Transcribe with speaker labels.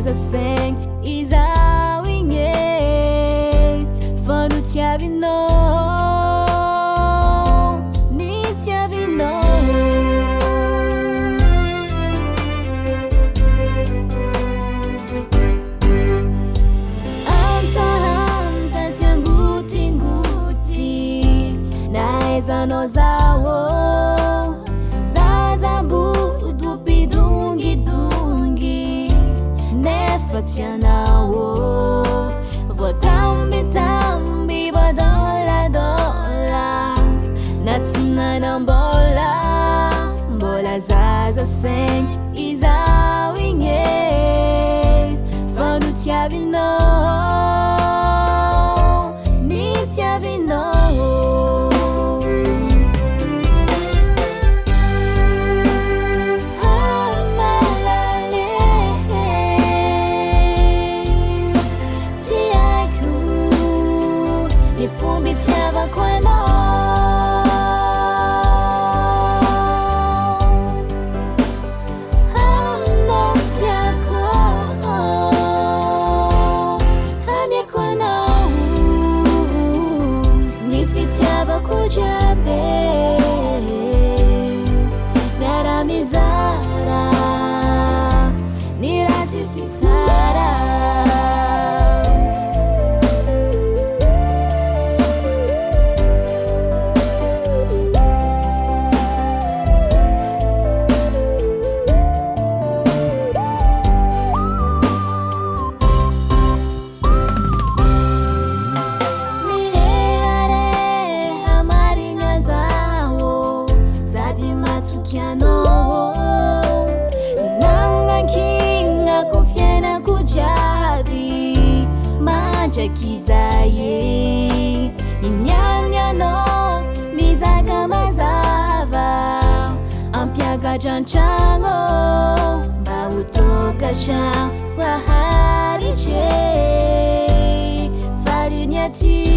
Speaker 1: zaza seng izawinye fanutiavino nitiavino anta sianguti nguti naezano zawo Tianawo votambi tambi bodola dola natina nambola bola zaza seng izawinye fandu tiavino ni tiavino Fumbi tiava kwano Hano tiako Hamye kwano Nifi tiava kujabe Nara mizara Nirati sitara Kizaye inyanya no mizaga mazava ampiaga chanchango bautoka sha wahariche farinyati